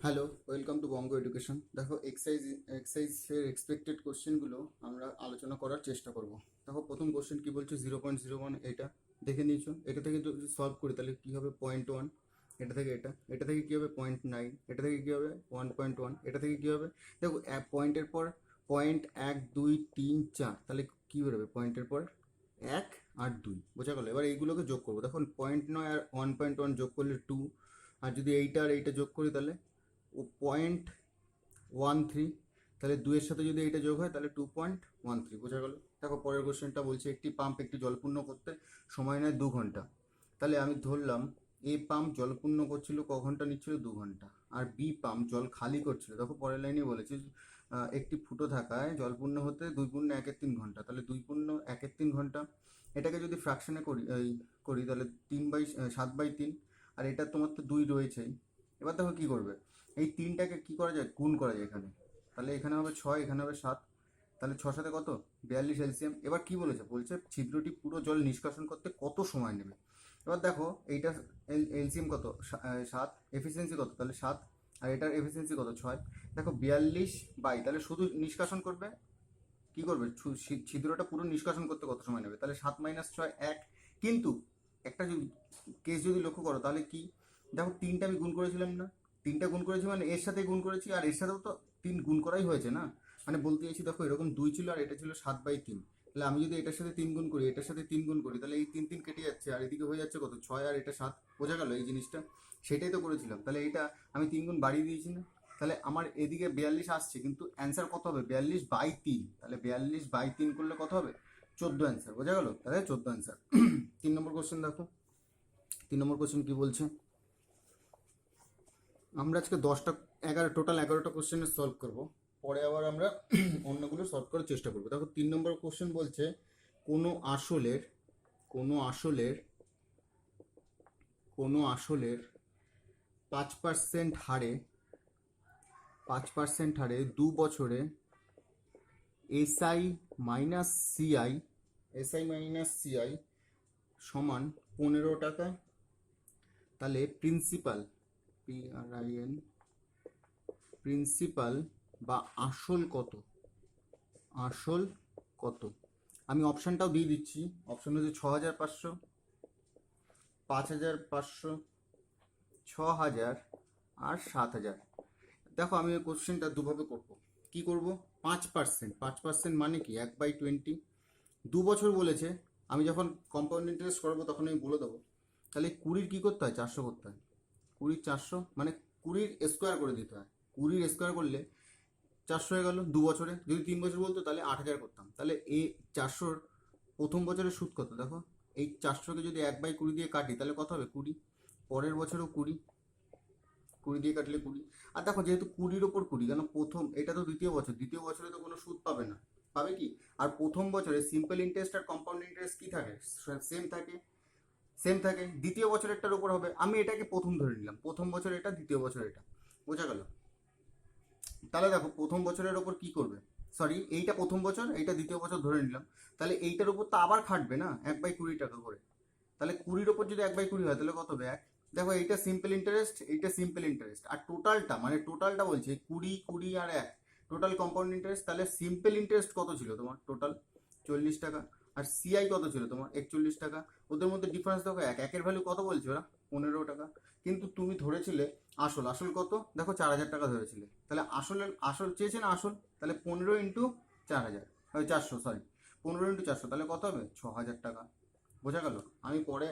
Hello, welcome to Banga education. দেখো, এক্সারসাইজের expected কোশ্চেনগুলো আমরা আলোচনা করার চেষ্টা করব। দেখো, প্রথম কোশ্চেন কি বলছে, 0.01। এটা দেখে নিয়েছো। এটা থেকে যদি সলভ করি তাহলে কী হবে, 0.1। এটা থেকে কী হবে, 0.9। এটা থেকে কী হবে, 1.1। এটা থেকে কী হবে, দেখো পয়েন্টের পর পয়েন্ট, 1 2 3 4, তাহলে কী বেরোবে, পয়েন্টের পর 1 আর 2, বোঝা গেলো। এবার এইগুলোকে যোগ করবো। দেখুন, 0.9 আর 1.1 যোগ করলে 2, আর যদি এইটা আর এইটা যোগ করি তাহলে 0.13। তাহলে 2-এর সাথে যদি এইটা যোগ হয় তাহলে 2.13, বোঝা গেল। দেখো, পরের কোশ্চেনটা বলছে একটি পাম্প একটি জল পূর্ণ করতে সময় নেয় 2 ঘন্টা। তাহলে আমি ধরলাম এ পাম্প জল পূর্ণ করছিল, ক ঘন্টা নিচ্ছিল, 2 ঘন্টা। আর বি পাম্প জল খালি করছিল, দেখো পরের লাইনে বলেছে একটি ফুটো থাকায় জল পূর্ণ হতে 2 × 1 = 3 ঘন্টা। তাহলে 2 × 1 = 3 ঘন্টা। এটাকে যদি ফ্র্যাকশনে করি তাহলে 7/3। আর এটা তোমার তো 2 রয়েছেই। এবার দেখো কী করবে, এই 3টাকে কী করা যায়, গুণ করা যায় এখানে। তাহলে এখানে হবে 6, এখানে হবে 7। তাহলে 6 7 কত, 42 এলসিএম। এবার কি বলছে ছিদ্রটি পুরো জল নিষ্কাশন করতে কত সময় নেবে। এবার দেখো এইটা এলসিএম কত, 7, এফিসিয়েন্সি কত, তাহলে 7, আর এটার এফিসিয়েন্সি কত, 6। দেখো 42/, তাহলে শুধু নিষ্কাশন করবে, কি করবে, ছিদ্রটা পুরো নিষ্কাশন করতে কত সময় নেবে, তাহলে 7 - 6 1। কিন্তু একটা যদি কেস যদি লক্ষ্য করো তাহলে কি, দেখো 3টা আমি গুণ করেছিলাম না, 3টা গুণ করেছি মানে এর সাথে গুণ করেছি, আর এর সাথেও তো 3 গুণ করাই হয়েছে না। মানে বলতে চাইছি, দেখো এরকম 2 ছিল আর এটা ছিল 7/3। তাহলে আমি যদি এটার সাথে 3 গুণ করি, এটার সাথে 3 গুণ করি, তাহলে এই 3 3 কেটে যাচ্ছে, আর এদিকে হয়ে যাচ্ছে কত, 6, আর এটা 7, বোঝা গেল এই জিনিসটা। সেটাই তো করেছিলাম। তাহলে এইটা আমি 3 গুণ বাড়িয়ে দিয়েছি না। তাহলে আমার এদিকে 42 আসছে, কিন্তু অ্যান্সার কত হবে, 42/3। তাহলে 42/3 করলে কত হবে, 14 অ্যান্সার, বোঝা গেল। তাহলে 14 অ্যান্সার। 3 নম্বর কোশ্চেন দেখো, 3 নম্বর কোশ্চেন কি বলছে। আমরা আজকে 11টা কোশ্চেনের সলভ করব। পরে আবার আমরা অন্যগুলো সলভ করার চেষ্টা করবো। দেখো, 3 নম্বর কোশ্চেন বলছে কোনো আসলের কোনো আসলের কোনো আসলের 5% হারে 2 বছরে এসআই মাইনাস সিআই সমান 15 টাকা। তাহলে প্রিন্সিপাল বা আসল কত। আমি অপশানটাও দিয়ে দিচ্ছি। অপশান হচ্ছে 6500, 5500, 6000 আর 7000। দেখো, আমি এই কোশ্চেনটা দুভাবে করবো। কি করব, 5%। 5% মানে কি, 1/20। 2 বছর বলেছে। আমি যখন কম্পাউন্ড ইন্টারেস্ট করবো তখন আমি বলে দেবো। তাহলে 20-র কী করতে হয়, 400 করতে হয়। 20 400 মানে 20-র স্কোয়ার করে দিতে হয়। 20-র স্কোয়ার করলে 400 হয়ে গেল। 2 বছরে যদি 3 বছর বলতো তাহলে 8000 করতাম। তাহলে এই 400-র প্রথম বছরের সুদ কত, দেখো এই 400-কে যদি 1/20 দিয়ে কাটি তাহলে কত হবে, 20। পরের বছরও 20, 20 দিয়ে কাটলে 20। আর দেখো, যেহেতু 20-র ওপর 20, কেন, প্রথম, এটা তো দ্বিতীয় বছরে তো কোনো সুদ পাবে না, পাবে কি। আর প্রথম বছরে সিম্পল ইন্টারেস্ট আর কম্পাউন্ড ইন্টারেস্ট কি থাকে, সেম থাকে। দ্বিতীয় বছরেরটার উপর হবে। আমি এটাকে প্রথম ধরে নিলাম, প্রথম বছর এটা, দ্বিতীয় বছর এটা, বোঝা গেল। তাহলে দেখো, প্রথম বছরের ওপর কি করবে, সরি এইটা প্রথম বছর, এইটা দ্বিতীয় বছর ধরে নিলাম। তাহলে এইটার উপর তো আবার খাটবে না, 1/20 টাকা করে। তাহলে 20-র ওপর যদি 1/20 হয় তাহলে কত হবে, 1। দেখো, এইটা সিম্পল ইন্টারেস্ট, আর টোটালটা বলছে 20 20 আর 1, টোটাল কম্পাউন্ড ইন্টারেস্ট। তাহলে সিম্পল ইন্টারেস্ট কত ছিল তোমার, টোটাল 40 টাকা। আর সিআই কত ছিল তোমার, 41 টাকা। ওদের মধ্যে ডিফারেন্স দেখো, একের ভ্যালু কত বলছে ওরা, 15 টাকা। কিন্তু তুমি ধরেছিলে আসল কত, দেখো 4000 টাকা ধরেছিলে। তাহলে আসল চেয়েছে না, তাহলে 15 × 4000, 400, সরি 15 × 400, তাহলে কত হবে, 6000 টাকা, বোঝা গেল। আমি পরে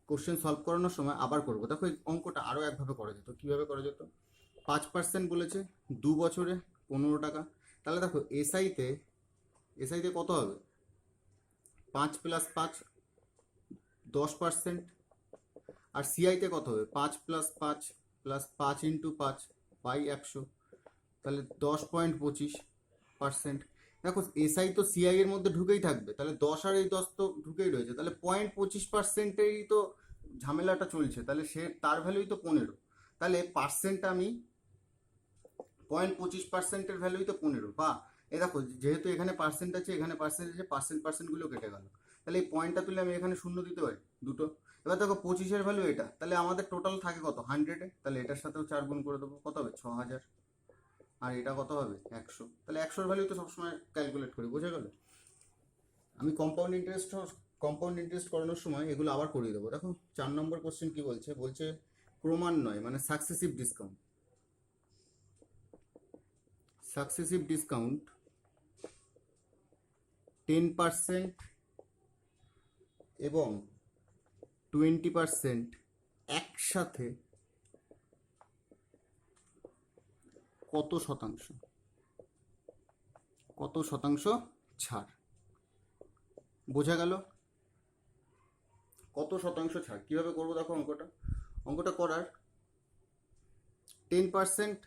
কোশ্চেন সলভ করানোর সময় আবার করবো। দেখো, এই অঙ্কটা আরও একভাবে করা যেত। কীভাবে করা যেত, 5% বলেছে, 2 বছরে 15 টাকা। তাহলে দেখো, এসআইতে কত হবে, 5 + 5 10%। আর সিআইতে কত হবে, 5 + 5 + 5 × 5/100, তাহলে 10.25%। দেখো, এসআই তো সিআই এর মধ্যে ঢুকেই থাকবে, তাহলে 10 আর এই 10 তো ঢুকেই রয়েছে, তাহলে 0.25%-এই তো ঝামেলাটা চলছে। তাহলে তার ভ্যালুই তো 15। তাহলে পার্সেন্টটা আমি 0.25%-এর ভ্যালুই তো 15, বা এ দেখো, যেহেতু এখানে পার্সেন্ট আছে, এখানে পার্সেন্ট আছে, পার্সেন্টগুলো কেটে গেল। তাহলে এই পয়েন্টটা তুলে আমি এখানে শূন্য দিতে পারি, দুটো। এবার দেখো 25-এর ভ্যালু এটা, তাহলে আমাদের টোটাল থাকে কত 100-এ, তাহলে এটার সাথেও 4 গুণ করে দেবো, কত হবে 6000, আর এটা কত হবে 100, তাহলে 100-এর ভ্যালু তো সবসময় ক্যালকুলেট করি, বোঝা গেল। আমি কম্পাউন্ড ইন্টারেস্ট করানোর সময় এগুলো আবার করিয়ে দেবো। দেখো 4 নম্বর কোশ্চেন কি বলছে, বলছে ক্রমান্বয়ে মানে সাকসেসিভ ডিসকাউন্ট 10% এবং 20% একসাথে কত শতাংশ ছাড়, বোঝা গেল। কত শতাংশ ছাড় কিভাবে করবো দেখো, অঙ্কটা করার 10%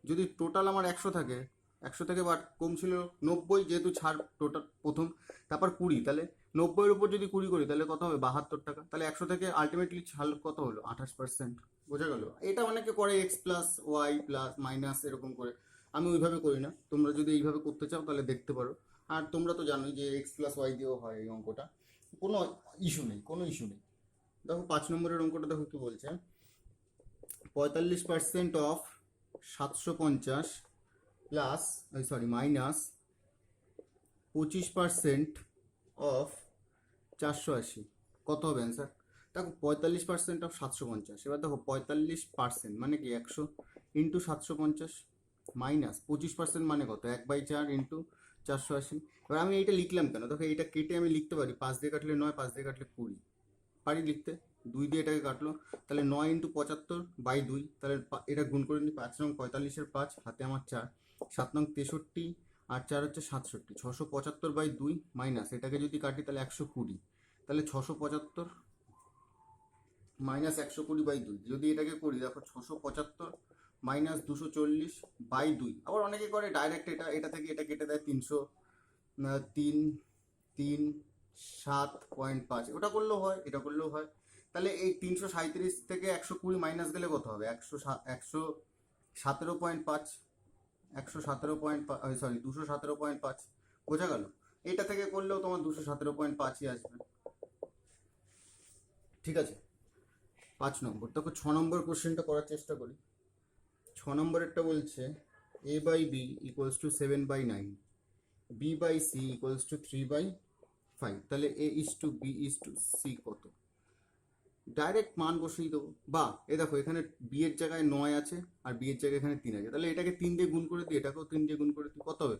যদি টোটাল আমার 100 থাকে, 100 থেকে বাট কম ছিল 90, যেহেতু ছাড় টোটাল প্রথম, তারপর 20, তাহলে 90-এর উপর যদি 20 করি তাহলে কত হবে 72 টাকা, তাহলে 100 থেকে আলটিমেটলি ছাড় কত হলো 28%, বোঝা গেল। এটা অনেকে করে x plus y plus minus এরকম করে, আমি ওইভাবে করি না, তোমরা যদি এইভাবে করতে চাও তাহলে দেখতে পারো। আর তোমরা তো জানোই যে এক্স প্লাস ওয়াই দিয়েও হয় এই অঙ্কটা, কোনো ইস্যু নেই। দেখো 5 নম্বরের অঙ্কটা দেখো কি বলছে, 45% অফ 750 প্লাস মাইনাস 25% অফ 480, কত হবে অ্যান্সার। দেখো 45% অফ 750, এবার দেখো 45% মানে কি 100 ইন্টু 750 মাইনাস 25% মানে কত 1/4 ইন্টু 480। এবার আমি এইটা লিখলাম কেন, দেখো এইটা কেটে আমি লিখতে পারি, 5 দিয়ে কাটলে 9, 5 দিয়ে কাটলে 20, পারি লিখতে, 2 দিয়ে এটাকে কাটলো, তাহলে 9 ইন্টু 75/2, তাহলে এটা গুণ করে নিই, 5 নং 45-এর 5, হাতে আমার 4, 7 নং 63, আর 4 হচ্ছে 67, 675/2 মাইনাস এটাকে যদি কাটি তাহলে 120, তাহলে 675 মাইনাস 120/2, যদি এটাকে করি দেখো 675 মাইনাস 240/2, আবার অনেকে করে ডাইরেক্ট এটা থেকে এটা কেটে দেয় 307.5, ওটা করলেও হয়, এটা করলেও হয়। তাহলে এই 337 থেকে 120 মাইনাস গেলে কত হবে 117.5, 217.5, বোঝা গেল। এটা থেকে করলেও তোমার 217.5ই আসবে, ঠিক আছে। 5 নম্বর দেখো, 6 নম্বর কোশ্চেনটা করার চেষ্টা করি। 6 নম্বরেরটা বলছে a/b = 7/9, b/c = 3/5, তাহলে a:b:c কত, ডাইরেক্ট মান বসিয়ে দেবো। বা এ দেখো এখানে বি এর জায়গায় 9 আছে আর বি এর জায়গায় এখানে 3 আছে, তাহলে এটাকে 3 দিয়ে গুণ করে দিই, এটাকেও 3 দিয়ে গুণ করে দিই, কত হবে,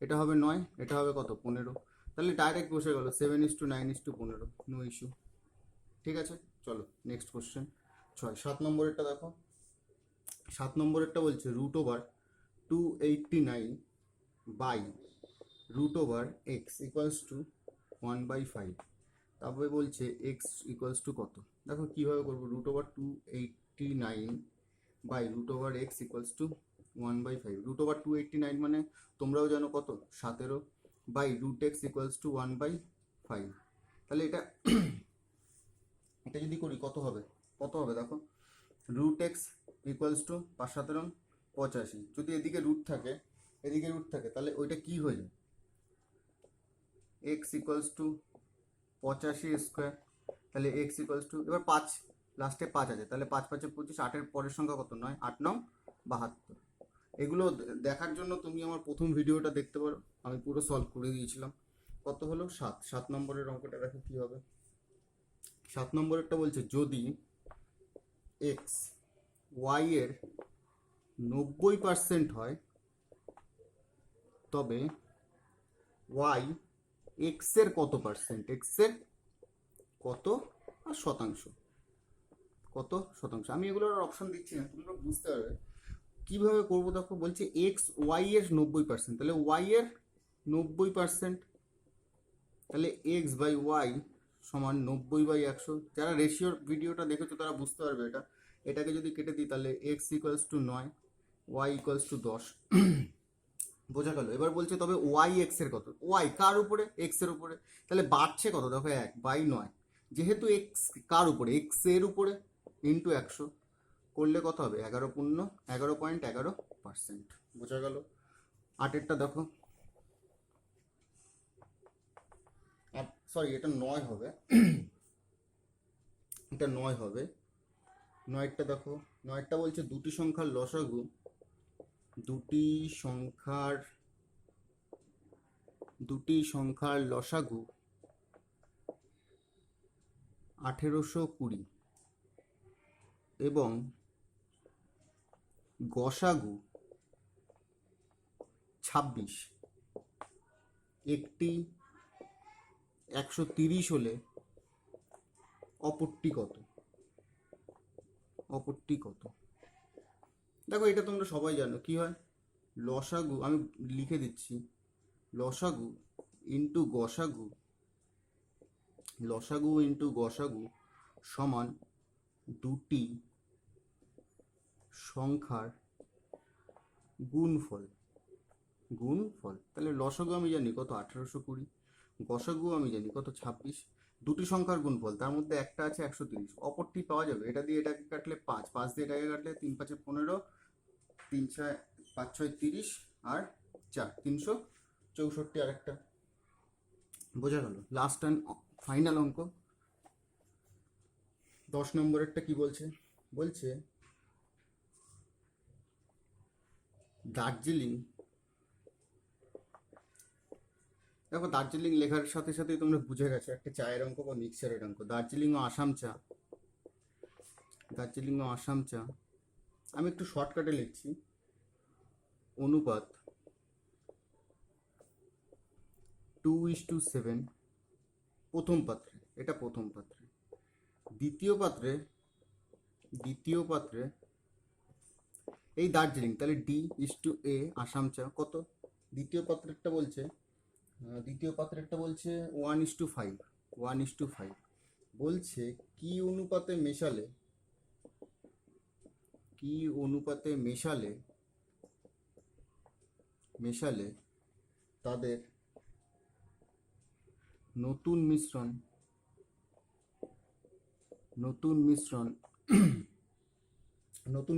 এটা হবে 9, এটা হবে কত 15, তাহলে ডাইরেক্ট বসে গেল 7:9:15, নো ইস্যু, ঠিক আছে। চলো নেক্সট কোশ্চেন 7 নম্বরেরটা দেখো। 7 নম্বরেরটা বলছে √289/√x = 1/5, তারপরে বলছে x = কত। দেখো কীভাবে করবো, √289/√x = 1/5, √289 মানে তোমরাও জানো কত 17, √x = 1/5, তাহলে এটা যদি করি কত হবে দেখো, √x = 5×7 = 85, যদি এদিকে রুট থাকে তাহলে ওইটা কি হয়ে যায়, x = 85 স্কোয়ার, তাহলে x = এবার 5 লাস্টে 5 আছে, তাহলে 5 5 25, 8-এর পরের সংখ্যা কত 9, 8 9 72। এগুলো দেখার জন্য তুমি আমার প্রথম ভিডিওটা দেখতে পারো, আমি পুরো সলভ করে দিয়েছিলাম। কত হলো 7 নম্বরের অঙ্কটা দেখো কি হবে। 7 নম্বরেরটা বলছে যদি x y এর 90% হয় তবে y x এর কত পার্সেন্ট, x এর কত আর শতাংশ, আমি এগুলোর অপশন দিচ্ছি না, তোমরা বুঝতে পারবে কিভাবে করবো। দেখো বলছে x y এর 90%, তাহলে y এর 90%, তাহলে x/y সমান 90/100, যারা রেশিওর ভিডিওটা দেখেছো তারা বুঝতে পারবে এটাকে যদি কেটে দিই তাহলে x = 9, y = 10, বোঝা গেল। এবার বলছে তবে y x এর কত, y কার উপরে, x এর উপরে, তাহলে বাড়ছে কত দেখো 1/9, যেহেতু x কার উপরে, x এর উপরে, ইন্টু 100 করলে কত হবে 11.11%, বোঝা গেল। 8-এরটা দেখো, সরি এটা 9 হবে, এটা 9 হবে। 9টা দেখো, 9টা বলছে দুটি সংখ্যার লসাগু, দুটি সংখ্যার লসাগু 1820 এবং গসাগু 26। একটি 130 হলে অপরটি কত? দেখো এটা তোমরা সবাই জানো কি হয়, লসাগু আমি লিখে দিচ্ছি, লসাগু ইন্টু গসাগু সমান দুটি সংখ্যার গুণফল। তাহলে লসাগু আমি জানি কত 1820, গসাগু আমি জানি কত 26, দুটি সংখ্যার গুণফল, তার মধ্যে একটা আছে 130, অপরটি পাওয়া যাবে, এটা দিয়ে এটাকে কাটলে 5, 5 দিয়ে এটাকে কাটলে 3 5 15, 3 6 5 6 30 আর 4 364 আর একটা। বোঝা গেল? লাস্ট অ্যান্ড ফাইনাল অঙ্ক 10 নম্বরেরটা কি বলছে? বলছে দার্জিলিং, দেখো দার্জিলিং লেখার সাথে সাথেই তোমরা বুঝে গেছো একটা চায়ের অঙ্ক বা মিক্সচারের অঙ্ক। দার্জিলিং ও আসাম চা, আমি একটু শর্টকাটে লিখছি, অনুপাত 2:7 প্রথম পাত্রে, এটা প্রথম পাত্রে। দ্বিতীয় পাত্রে এই দার্জিলিং, তাহলে D:A আসাম চা কত? দ্বিতীয় পাত্রেরটা বলছে 1:5 বলছে কি অনুপাতে মেশালে তাদের নতুন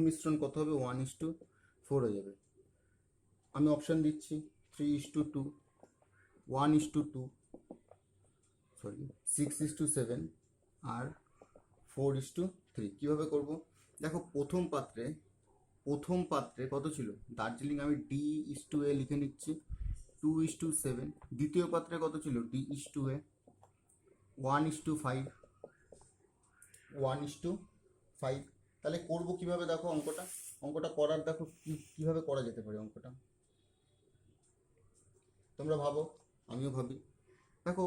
মিশ্রণ কত হবে? 1:4 হয়ে যাবে। আমি অপশন দিচ্ছি 3:2, 1:2, 6:7 আর 4:3। কিভাবে করব? দেখো প্রথম পাত্রে কত ছিল? দার্জিলিং আমি D:A লিখে নিচ্ছি 2:7। দ্বিতীয় পাত্রে কত ছিল? D:A 1:5, 1:5। তাহলে করব কিভাবে? দেখো অঙ্কটা করার, দেখো কিভাবে করা যেতে পারে অঙ্কটা, তোমরা ভাবো, আমিও ভাবি। দেখো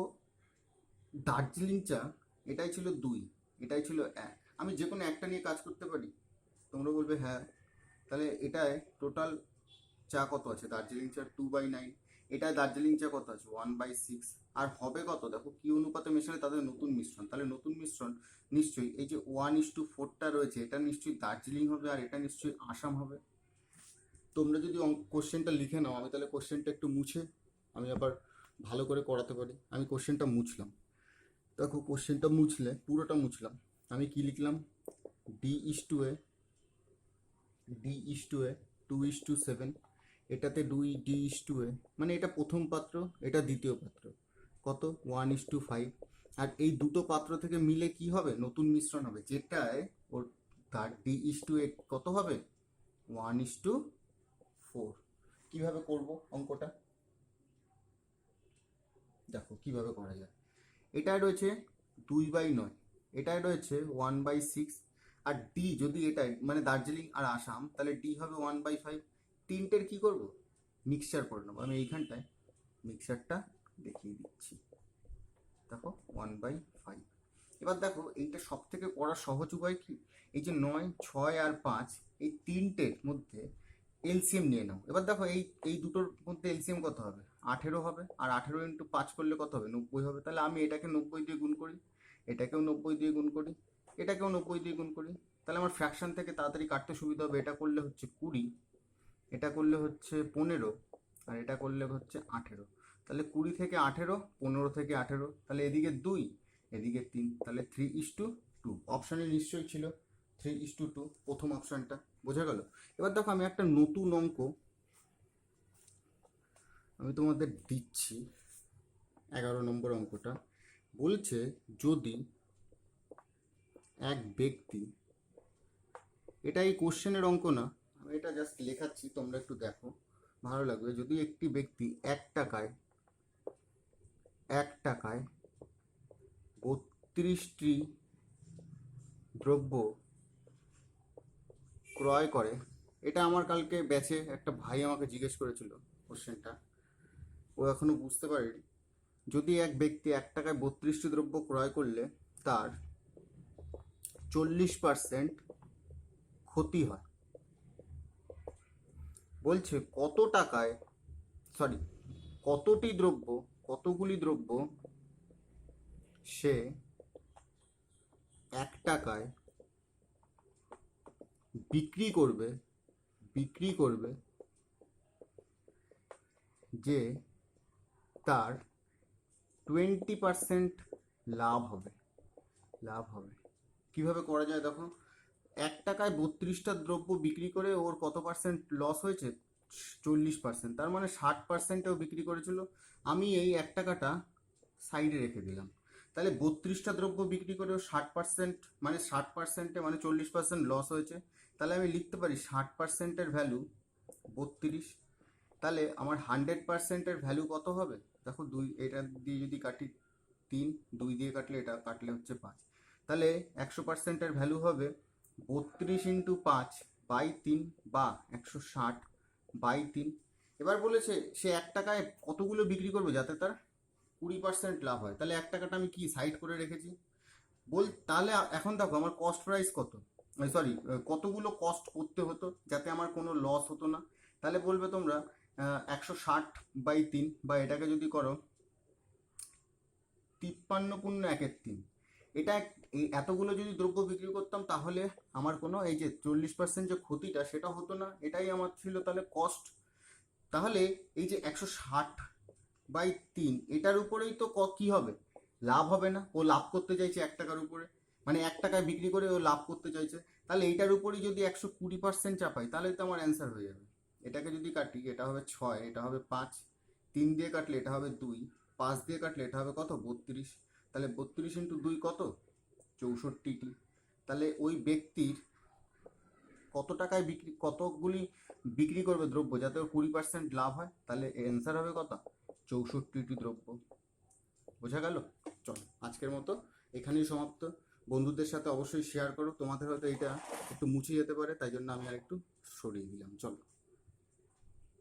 দার্জিলিং চা এটাই ছিল 2, এটাই ছিল 1, আমি যে কোনো একটা নিয়ে কাজ করতে পারি। তোমরা বলবে হ্যাঁ, তাহলে এটায় টোটাল চা কত আছে? দার্জিলিং চা 2/9, এটায় দার্জিলিং চা কত আছে? 1/6। আর হবে কত? দেখো কি অনুপাতে মেশালে তাদের নতুন মিশ্রণ, তাহলে নতুন মিশ্রণ নিশ্চয়ই এই যে 1:4টা রয়েছে, এটা নিশ্চয়ই দার্জিলিং হবে আর এটা নিশ্চয়ই আসাম হবে। তোমরা যদি কোশ্চেনটা লিখে নাও, আমি তাহলে কোশ্চেনটা একটু মুছে আমি আবার ভালো করে করাতে পারি। আমি কোশ্চেনটা মুছলাম, দেখো কোশ্চেনটা পুরোটা মুছলাম। আমি কি লিখলাম? D:A 2:7, এটাতে 2 D:A, মানে এটা প্রথম পাত্র, এটা দ্বিতীয় পাত্র, কত? 1:5। আর এই দুটো পাত্র থেকে মিলে কি হবে? নতুন মিশ্রণ হবে, যেটায় ওর তার D:A কত হবে? 1:4। কিভাবে করব অঙ্কটা? দেখো কিভাবে করা যায়। এটায় রয়েছে 2/9, এটায় রয়েছে 1/6, আর ডি যদি এটাই মানে দার্জিলিং আর আসাম, তাহলে ডি হবে 1/5। তিনটের কি করব? মিক্সচার করে নেবো। আমি এইখানটায় মিক্সচারটা দেখিয়ে দিচ্ছি, দেখো 1/5। এবার দেখো এইটা সব থেকে করার সহজ উপায় কি? এই যে 9, 6 আর 5, এই তিনটের মধ্যে এলসিএম নিয়ে নাও। এবার দেখো এই দুটোর মধ্যে এলসিএম কত হবে? 18 হবে, আর 18 × 5 করলে কত হবে? 90 হবে। তাহলে আমি এটাকে 90 দিয়ে গুণ করি, এটাকেও 90 দিয়ে গুণ করি, এটাকেও 90 দিয়ে গুণ করি, তাহলে আমার ফ্র্যাকশন থেকে তাড়াতাড়ি কাটতে সুবিধা হবে। এটা করলে হচ্ছে 20, এটা করলে হচ্ছে 15, আর এটা করলে হচ্ছে 18। তাহলে 20 থেকে 18, 15 থেকে 18, তাহলে এদিকে 2, এদিকে 3, তাহলে 3:2। অপশানে নিশ্চয়ই ছিল 3:2, প্রথম অপশানটা। বোঝা গেল? এবার দেখো আমি একটা নতুন অঙ্ক আমি তোমাদের দিচ্ছি, 11 নম্বর অঙ্কটা বলছে যদি এক ব্যক্তি, এটা এই কোশ্চেনের অঙ্ক না, আমি এটা জাস্ট লেখাচ্ছি, তোমরা একটু দেখো, ভালো লাগবে। যদি একটি ব্যক্তি 1 টাকায় 32টি দ্রব্য ক্রয় করে, এটা আমার কালকে ব্যাচে একটা ভাই আমাকে জিজ্ঞেস করেছিল কোশ্চেনটা, ও এখনো বুঝতে পারেনি। যদি এক ব্যক্তি 1 টাকায় 32টি দ্রব্য ক্রয় করলে তার 40% ক্ষতি হয়, বলছে কতগুলি দ্রব্য সে 1 টাকায় বিক্রি করবে যে তার 20% লাভ হবে। কিভাবে করা যায় দেখো, 1 টাকায় 32টা দ্রব্য বিক্রি করে ওর কত পার্সেন্ট লস হয়েছে? 40%। তার মানে 60%ও বিক্রি করেছিল। আমি এই 1 টাকাটা সাইডে রেখে দিলাম। তাহলে 32টা দ্রব্য বিক্রি করে 60%, মানে 60%-এ মানে 40% লস হয়েছে। তাহলে আমি লিখতে পারি 60%-এর ভ্যালু 32। তাহলে আমার 100%-এর ভ্যালু কত হবে? দেখো, এটা দিয়ে যদি কাটি 3, 2 দিয়ে কাটলে এটা কাটলে হচ্ছে 5। তাহলে 100%-এর ভ্যালু হবে 32 × 5/3 বা 160/3। এবার বলেছে সে 1 টাকায় কতগুলো বিক্রি করবে যাতে তার 20% লাভ হয়। তাহলে 1 টাকাটা আমি কি সাইড করে রেখেছি। তাহলে এখন দেখো আমার কস্ট প্রাইস কত, সরি, কতগুলো কস্ট করতে হতো যাতে আমার কোনো লস হতো না। তাহলে বলবে তোমরা 160/3, বা এটাকে যদি করো 53×1/3, এটা এই এতগুলো যদি দ্রব্য বিক্রি করতাম তাহলে আমার কোনো এই যে 40% যে ক্ষতিটা সেটা হতো না, এটাই আমার ছিল তাহলে কস্ট। তাহলে এই যে 160/3, এটার উপরেই তো কি হবে? লাভ হবে না? ও লাভ করতে চাইছে 1 টাকার উপরে, মানে 1 টাকায় বিক্রি করে ও লাভ করতে চাইছে। তাহলে এইটার উপরেই যদি 120% চাপাই তাহলে তো আমার অ্যান্সার হয়ে যাবে। এটাকে যদি কাটি এটা হবে 6, এটা হবে 5, 3 দিয়ে কাটলে এটা হবে 2, 5 দিয়ে কাটলে এটা হবে কত? 32। তাহলে 32 × 2 কত? 64টি। তাহলে ওই ব্যক্তির কতগুলি বিক্রি করবে দ্রব্য যাতে ওর 20% লাভ হয়? তাহলে অ্যান্সার হবে কত? 64টি দ্রব্য। বোঝা গেল? চলো, আজকের মতো এখানেই সমাপ্ত। বন্ধুদের সাথে অবশ্যই শেয়ার করো, তোমাদের হয়তো এটা একটু মুছে যেতে পারে, তাই জন্য আমি আর একটু সরিয়ে দিলাম। চলো।